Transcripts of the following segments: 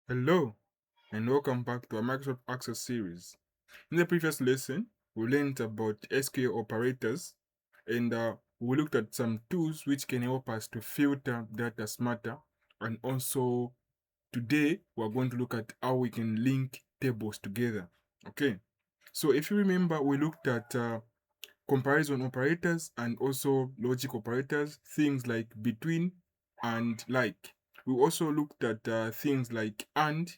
Hello, and welcome back to our Microsoft Access series. In the previous lesson, we learned about SQL operators and we looked at some tools which can help us to filter data smarter. And also, today we're going to look at how we can link tables together. Okay, so if you remember, we looked at comparison operators and also logic operators, things like between and like. We also looked at things like and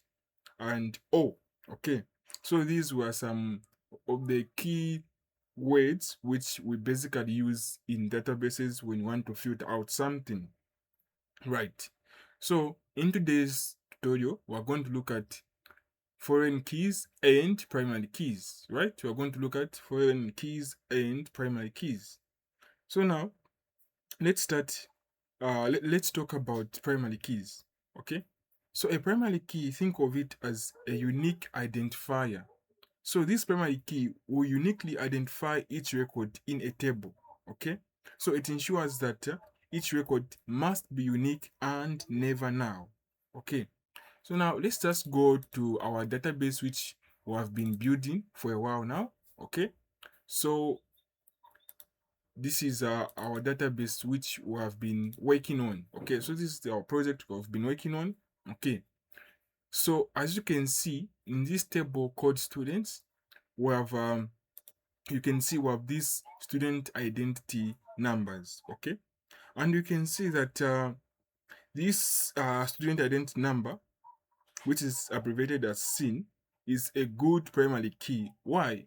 oh, okay. So these were some of the key words which we basically use in databases when you want to filter out something. Right. So in today's tutorial, we're going to look at foreign keys and primary keys. Right? We're going to look at foreign keys and primary keys. So now let's start. Let's talk about primary keys. Okay. So a primary key, think of it as a unique identifier. So this primary key will uniquely identify each record in a table. Okay. So it ensures that each record must be unique and never null. Okay. So now let's just go to our database which we have been building for a while now. Okay. So this is our database which we have been working on. Okay, so this is our project we've been working on. Okay, so as you can see in this table called students, we have you can see we have these student identity numbers. Okay, and you can see that this student identity number, which is abbreviated as SIN, is a good primary key. Why?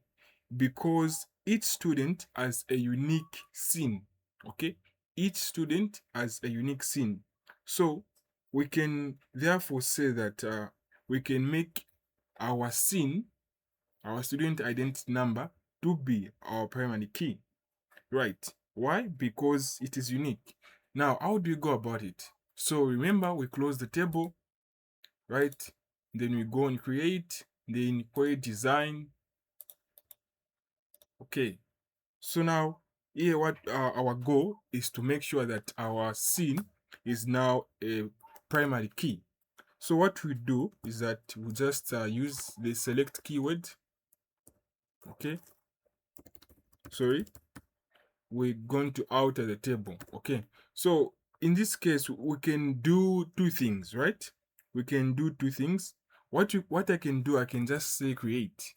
Because each student has a unique SIN. Okay, each student has a unique SIN. So we can therefore say that we can make our SIN, our student identity number, to be our primary key. Right? Why? Because it is unique. Now, how do you go about it? So remember, we close the table, right? Then we go and create, then create design. Okay, so now here what our goal is to make sure that our scene is now a primary key. So what we do is that we just use the select keyword. Okay, sorry, we're going to alter the table. Okay, so in this case we can do two things, right? We can do two things. What I can do, I can just say create,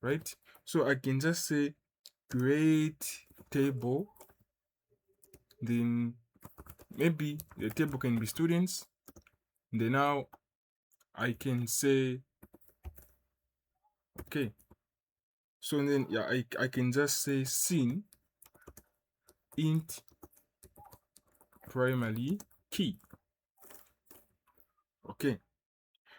right? So I can just say create table, then maybe the table can be students. Then now I can say okay. So then yeah, I can just say scene int primary key. Okay.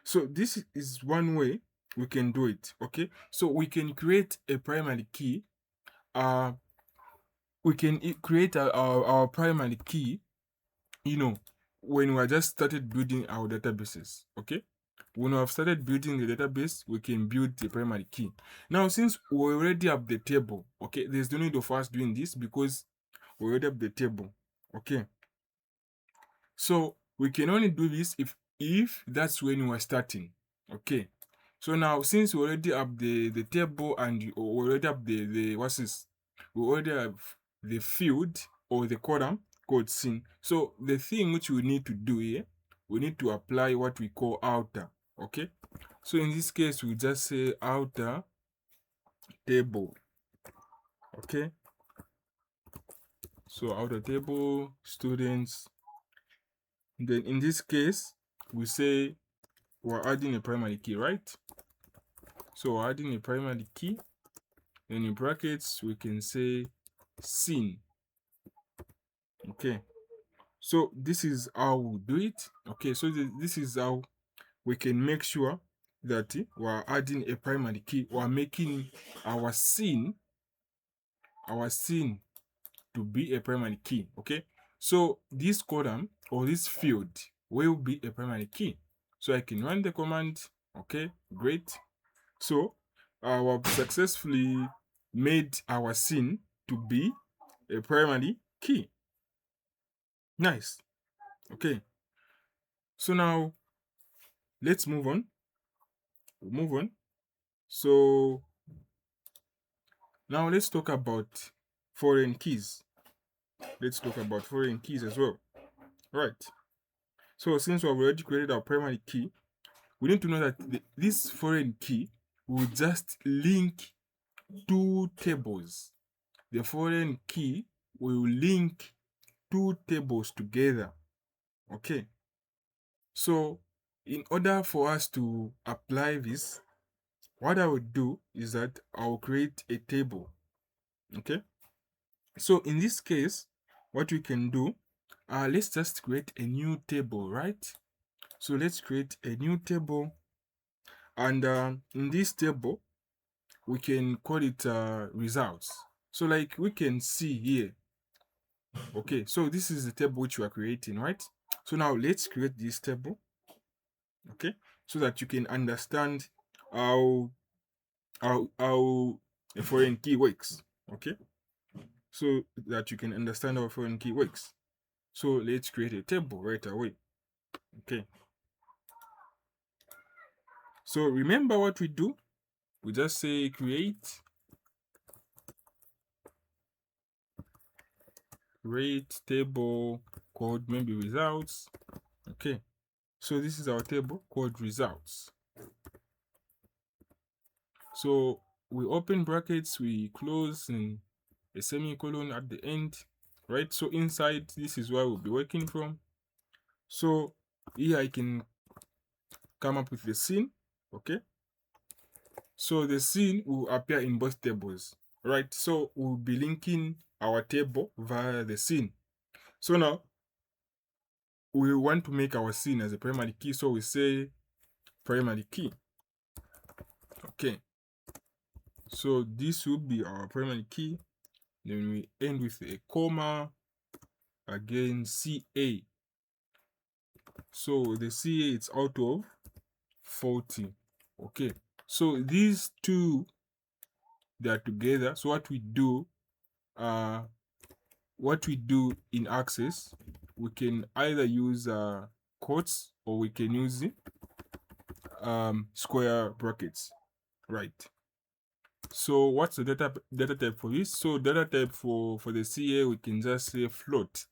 So this is one way we can do it. Okay. So we can create a primary key. Uh we can create our primary key, you know, when we are just started building our databases. Okay. When we have started building the database, we can build the primary key. Now, since we already have the table, okay, there's no need of us doing this because we already have the table. Okay. So we can only do this if that's when we are starting. Okay. So now since we already have the table and we already have the what's this? We already have the field or the column called scene. So the thing which we need to do here, we need to apply what we call outer. Okay. So in this case, we just say outer table. Okay. So outer table students. Then in this case, we say we're adding a primary key, right? So we're adding a primary key. Then in brackets, we can say scene. Okay. So this is how we do it. Okay. So this is how we can make sure that we're adding a primary key. We're making our scene to be a primary key. Okay. So this column or this field will be a primary key. So I can run the command. Okay, great. So we have successfully made our scene to be a primary key. Nice. Okay. So now let's move on. Move on. So now let's talk about foreign keys. Let's talk about foreign keys as well. Right. So since we have already created our primary key, we need to know that this foreign key will just link two tables. The foreign key will link two tables together. Okay. So in order for us to apply this, what I would do is that I'll create a table. Okay. So in this case, what we can do, let's just create a new table, right? So let's create a new table, and in this table, we can call it results. So like we can see here, okay, so this is the table which we are creating, right? So now let's create this table, okay, so that you can understand how how a foreign key works, okay, so that you can understand how a foreign key works. So let's create a table right away. Okay. So remember what we do? We just say create table called maybe results. Okay. So this is our table called results. So we open brackets, we close, and a semicolon at the end, right? So inside, this is where we'll be working from. So here I can come up with the scene, okay? So the scene will appear in both tables, right? So we'll be linking our table via the scene. So now we want to make our scene as a primary key, so we say primary key. Okay. So this will be our primary key. Then we end with a comma. Again, CA. So the CA is out of 40. Okay. So these two, they are together. So what we do in Access, we can either use quotes or we can use square brackets, right? So what's the data type for this? So data type for the CA, we can just say float,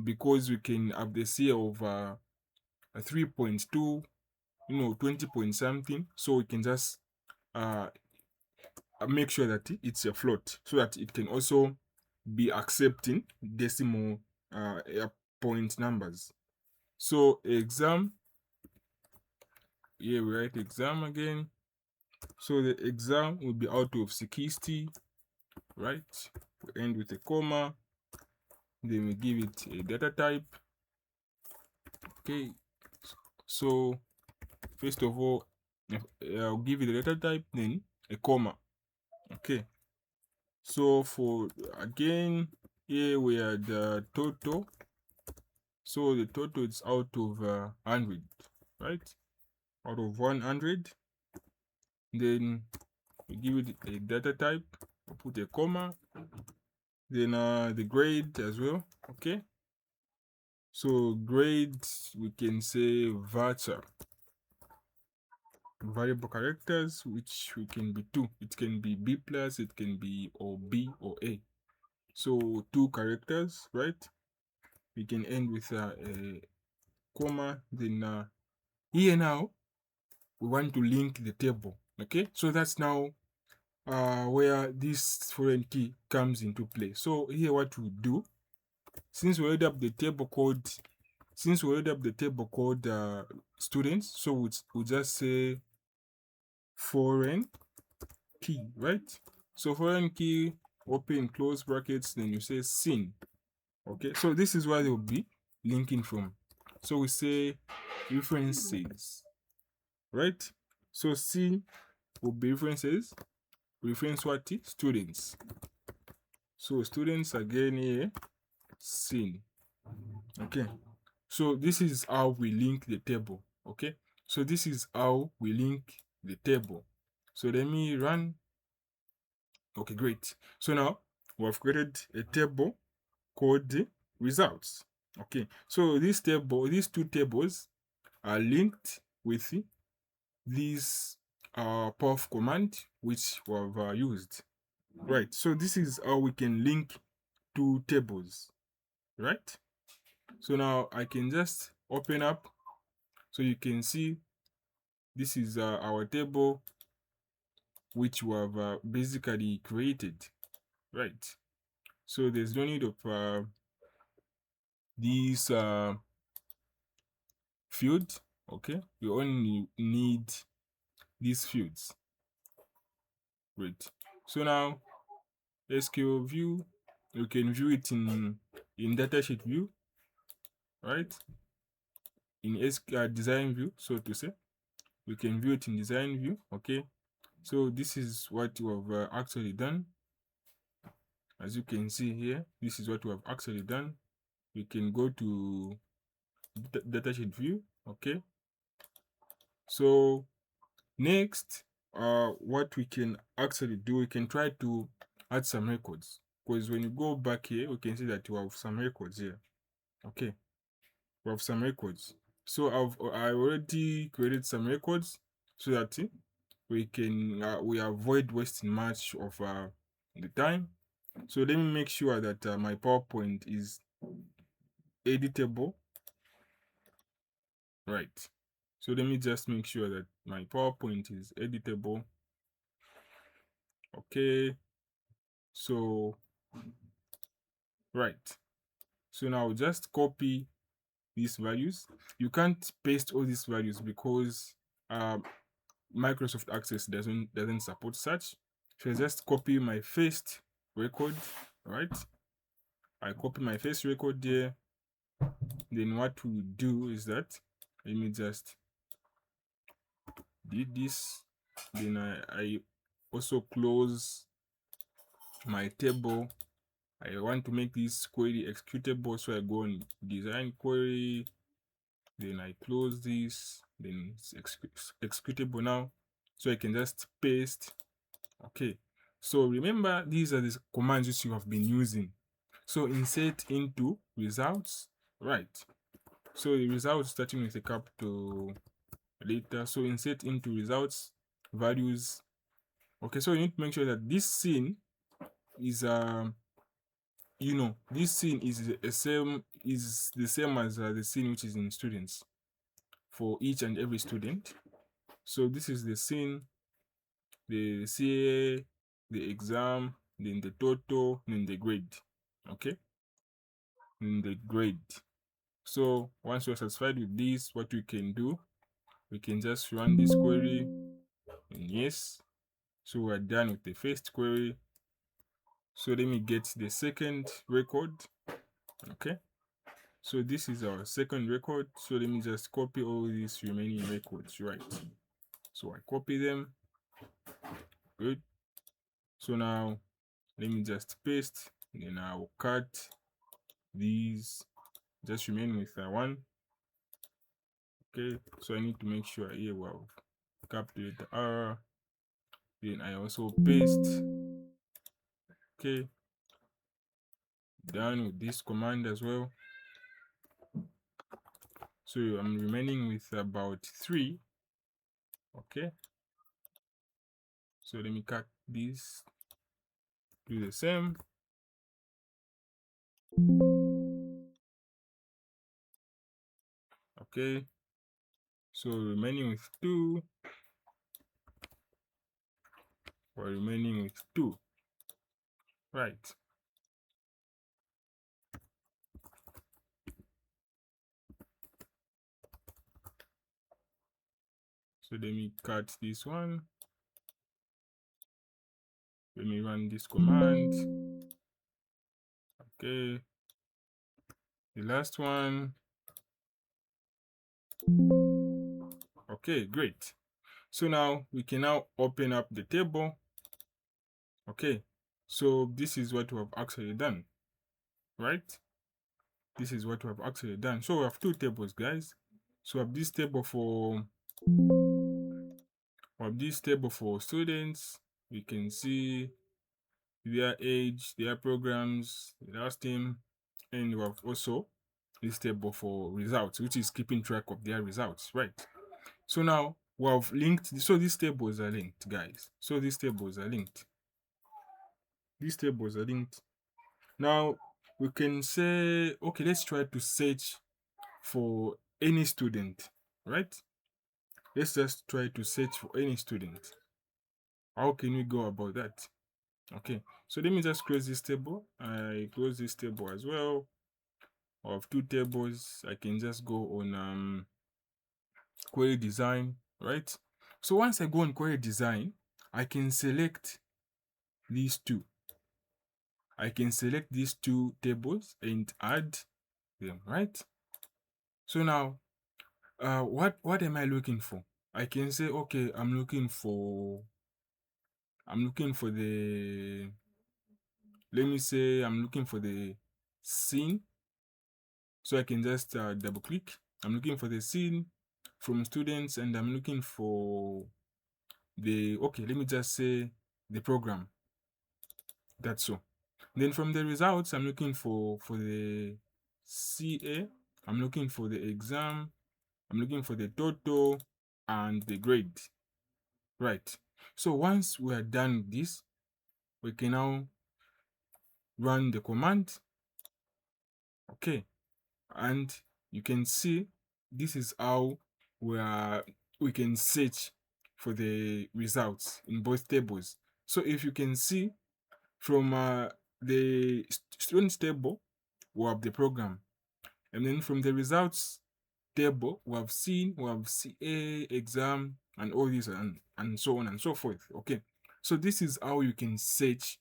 because we can have the CA of 3.2, 20 point something. So we can just make sure that it's a float, so that it can also be accepting decimal point numbers. So exam, here we write exam again. So the exam will be out of 60, right? We end with a comma, then we give it a data type. Okay, so first of all, I'll give it a data type, then a comma. Okay, so for again, here we are the total. So the total is out of 100, right? Out of 100. Then we give it a data type, we'll put a comma, then the grade as well. Okay, so grade, we can say varchar, variable characters, which we can be two. It can be B plus, it can be or B or A. So 2 characters, right? We can end with a comma. Then here now we want to link the table. Okay, so that's now where this foreign key comes into play. So here what we do, since we already have the table called students, so we'll just say foreign key, right? So foreign key, open close brackets, then you say scene. Okay, so this is where they will be linking from. So we say references, right? So scene will be references, reference what? Students. So students again here, scene. Okay, so this is how we link the table. Okay, so this is how we link the table. So let me run. Okay, great. So now we have created a table called results. Okay, so these two tables are linked with this perf command which we have used. Right, so this is how we can link two tables, right? So now I can just open up, so you can see this is our table which we have basically created, right? So there's no need of these fields, okay? We only need these fields, right? So now SQL view, you can view it in datasheet view, right? In design view, so to say, we can view it in design view, okay? So this is what we have actually done. As you can see here, this is what we have actually done. We can go to datasheet view, okay? So next, what we can actually do, we can try to add some records, because when you go back here, we can see that you have some records here, okay? We have some records. So I already created some records so that we can we avoid wasting much of the time. So let me make sure that my PowerPoint is editable, right? So let me just make sure that my PowerPoint is editable. Okay, so right. So now just copy these values. You can't paste all these values because Microsoft Access doesn't support such. So I just copy my first record, right? I copy my first record there. Then what we do is that, let me just did this. Then I also close my table. I want to make this query executable, so I go on design query. Then I close this. Then it's executable now, so I can just paste. Okay, so remember, these are the commands which you have been using. So insert into results, right? So the results starting with a capital letter. So insert into results values. Okay, so you need to make sure that this scene is this scene is the same as the scene which is in students for each and every student. So this is the scene, the CA, the exam, then the total, then the grade. Okay, then the grade. So once you're satisfied with this, what we can do, we can just run this query, and yes, so we're done with the first query. So let me get the second record. Okay, so this is our second record. So let me just copy all these remaining records, right? So I copy them. Good. So now let me just paste, then I'll cut these, just remain with one. Okay, so I need to make sure here we have captured the R. Then I also paste. Okay, done with this command as well. So I'm remaining with about 3. Okay, so let me cut this, do the same. Okay, so remaining with 2, we're remaining with 2, right? So let me cut this one. Let me run this command. Okay, the last one. Okay, great. So now we can now open up the table. Okay, so this is what we have actually done, right? This is what we have actually done. So we have 2 tables, guys. So we have this table for students. We can see their age, their programs, the last name, and we have also this table for results, which is keeping track of their results, right? So now we have linked, so these tables are linked, guys. So these tables are linked. These tables are linked. Now we can say, okay, let's try to search for any student, right? Let's just try to search for any student. How can we go about that? Okay, so let me just close this table. I close this table as well. I have two tables. I can just go on query design, right? So once I go on query design, I can select these two. I can select these two tables and add them, right? So now, what am I looking for? I can say, okay, I'm looking for the, let me say I'm looking for the scene. So I can just double click. I'm looking for the scene from students, and I'm looking for the, okay, let me just say the program. That's so. Then from the results, I'm looking for the CA. I'm looking for the exam. I'm looking for the total and the grade. Right. So once we are done with this, we can now run the command. Okay. And you can see this is how we can search for the results in both tables. So if you can see from the students table, we have the program, and then from the results table, we have seen, we have CA, exam, and all this, and so on and so forth. Okay, so this is how you can search,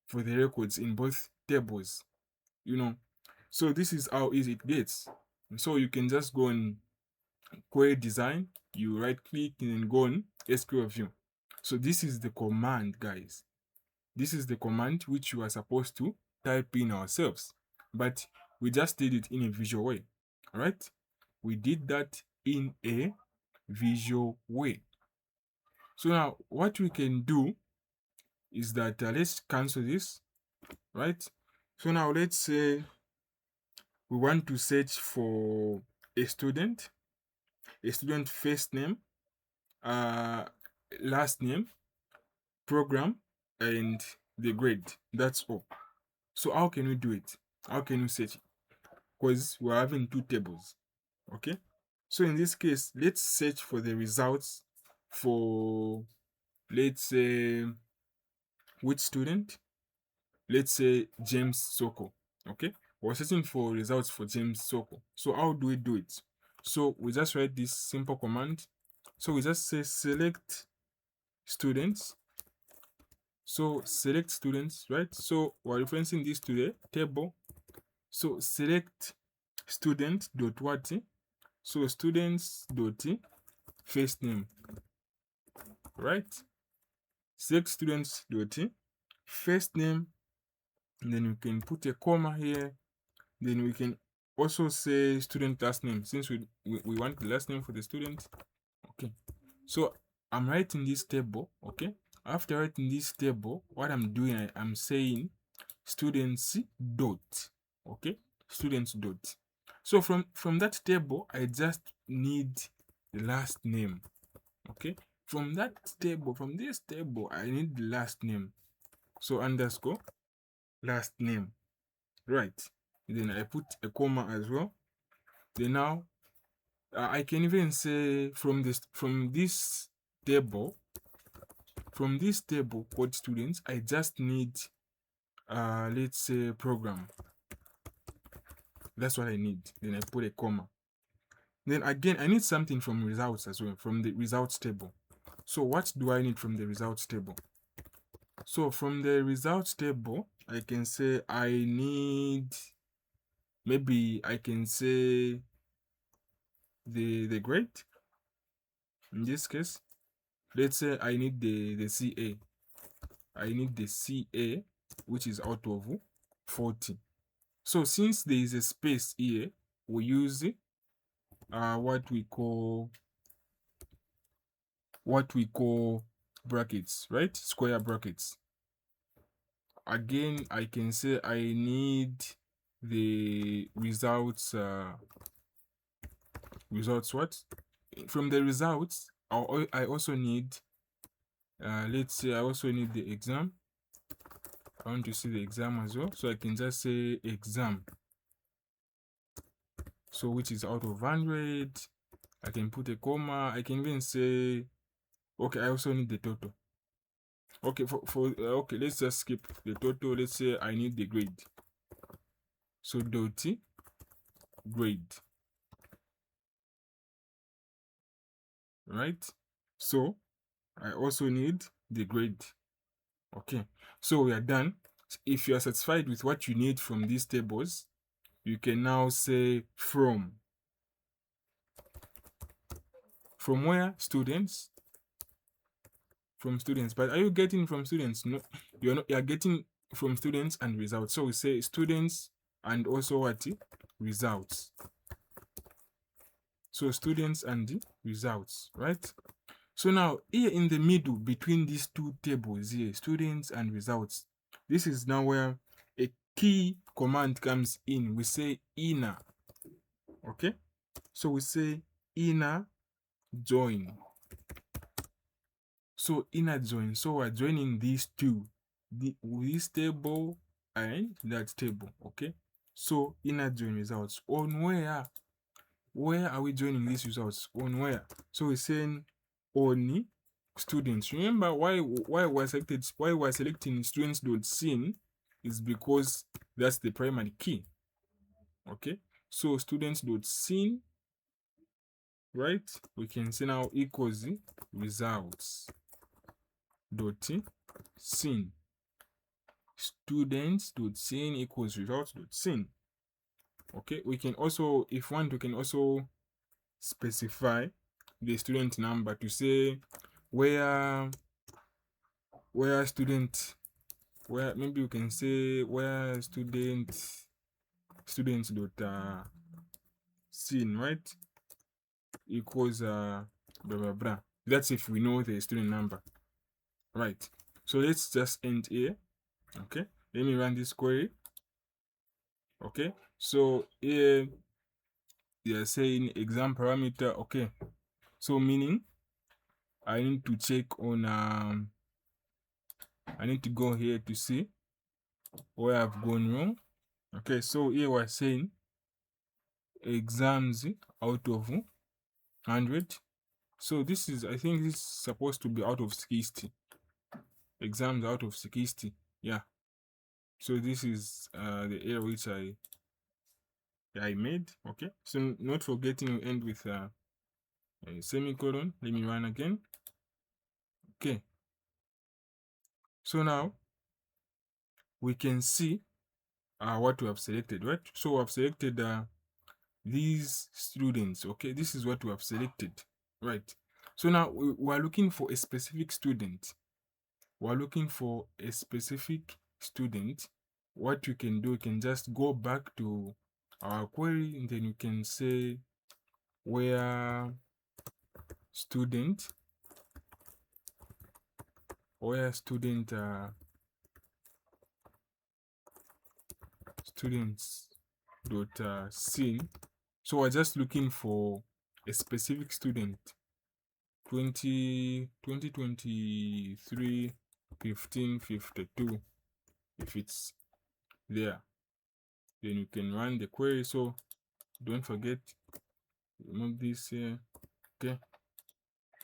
for the records in both tables, so this is how easy it gets. So you can just go on query design, you right click and then go on SQL view. So this is the command, guys. This is the command which you are supposed to type in ourselves, but we just did it in a visual way. All right, we did that in a visual way. So now what we can do is that let's cancel this, right? So now let's say we want to search for a student first name, uh, last name, program, and the grade. That's all. So how can we do it? How can we search it? Because we're having two tables. Okay. So in this case, let's search for the results for, let's say, which student? Let's say James Soko. Okay. We're searching for results for James Soko. So how do we do it? So we just write this simple command. So we just say select students. So select students, right? So we're referencing this to the table. So select student dot what? So students dot first name, right? Select students dot first name, and then we can put a comma here. Then we can also say student last name, since we want the last name for the student. Okay, so I'm writing this table. Okay, after writing this table, what I'm doing, I'm saying students dot, okay, students dot. So from that table, I just need the last name. Okay, from that table, from this table, I need the last name. So underscore last name, right? Then I put a comma as well. Then now I can even say from this table, called students, I just need let's say program. That's what I need. Then I put a comma. Then again, I need something from results as well, from the results table. So what do I need from the results table? So from the results table, I can say I need, maybe I can say the grade. In this case, let's say I need the CA. I need the CA, which is out of 40. So since there is a space here, we use what we call brackets, right? Square brackets. Again, I can say I need the results what? from the results, I also need, let's say I also need the exam. I want to see the exam as well, so I can just say exam, so which is out of 100. I can put a comma. I can even say, okay, I also need the total. Okay, okay, let's just skip the total. Let's say I need the grade, so dot grade, right? So I also need the grade. Okay, so we are done. If you are satisfied with what you need from these tables, you can now say from where? Students. From students. But are you getting from students? No, you're not. You're getting from students and results. So we say students and also what? Results. So students and results, right? So now here in the middle between these two tables here, students and results, this is now where a key command comes in. We say inner. Okay, so we say inner join. So inner join. So we're joining these two, this table and that table. Okay, so inner join results on where are we joining these results? On where? So we're saying on students. Remember why we're selecting students.sin is because that's the primary key. Okay, so students.sin, right? We can say now equals results dot sin. Students.sin equals results.sin. Okay, we can also, if want, we can also specify the student number to say where student, where maybe you can say where students dot sin, right, equals blah blah blah. That's if we know the student number, right? So let's just end here. Okay, let me run this query. Okay, so here they are saying exam parameter. Okay, so meaning I need to check on I need to go here to see where I've gone wrong. Okay, so here we're saying exams out of 100. So this is, I think this is supposed to be out of 60. Exams out of 60. Yeah. So this is the error which I made. Okay. So not forgetting to end with a semicolon. Let me run again. Okay. So now we can see what we have selected, right? So we have selected these students. Okay, this is what we have selected, right? So now we are looking for a specific student. We're looking for a specific student. What you can do, you can just go back to our query and then you can say where student students dot sin. So we're just looking for a specific student, 2023 1552. If it's there, then you can run the query. So don't forget, remove this here. Okay,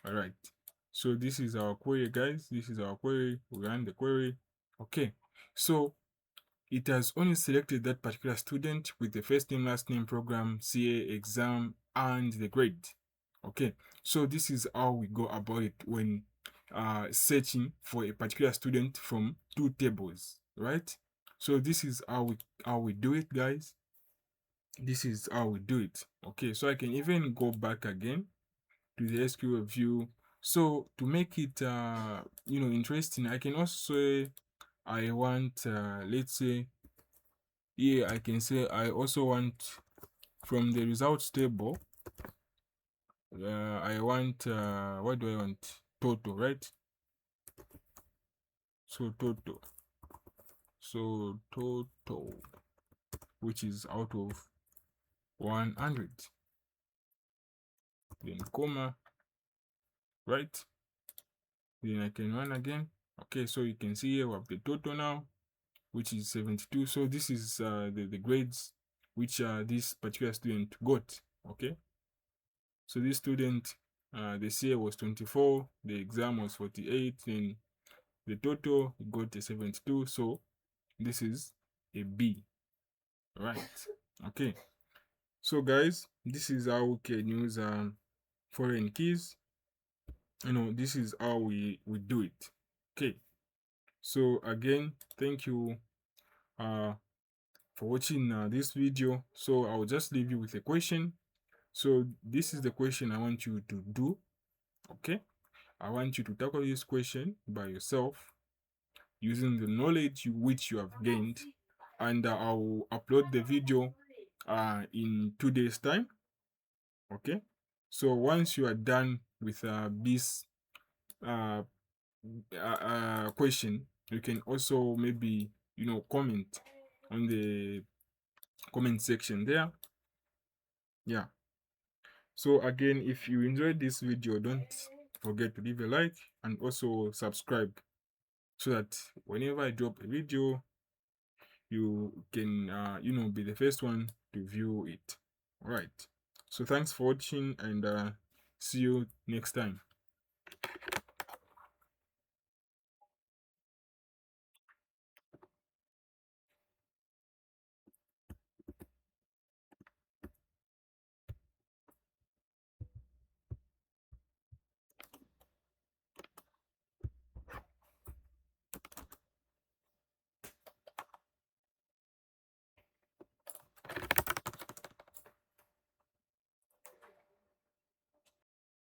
all right, so this is our query, guys. This is our query. We run the query. Okay, so it has only selected that particular student with the first name, last name, program, CA, exam, and the grade. Okay, so this is how we go about it when searching for a particular student from two tables, right? So this is how we do it, guys. This is how we do it. Okay, so I can even go back again to the SQL view. So to make it interesting, I can also say I want let's say here I can say I also want from the results table. I want what do I want? Total, right? So total. So total, which is out of 100. then comma, right? Then I can run again. Okay, so you can see here we have the total now, which is 72. So this is the grades which this particular student got. Okay, so this student, the CA was 24, the exam was 48, and the total got a 72. So this is a B, right? Okay, so guys, this is how we can use foreign keys. This is how we do it. Okay, so again, thank you uh for watching this video. So I'll just leave you with a question. So this is the question I want you to do. Okay, I want you to tackle this question by yourself using the knowledge which you have gained, and I'll upload the video in 2 days time. Okay, so once you are done with this uh, question, you can also maybe comment on the comment section there. Yeah, so again, if you enjoyed this video, don't forget to leave a like and also subscribe, so that whenever I drop a video, you can be the first one to view it. All right, so thanks for watching, and see you next time.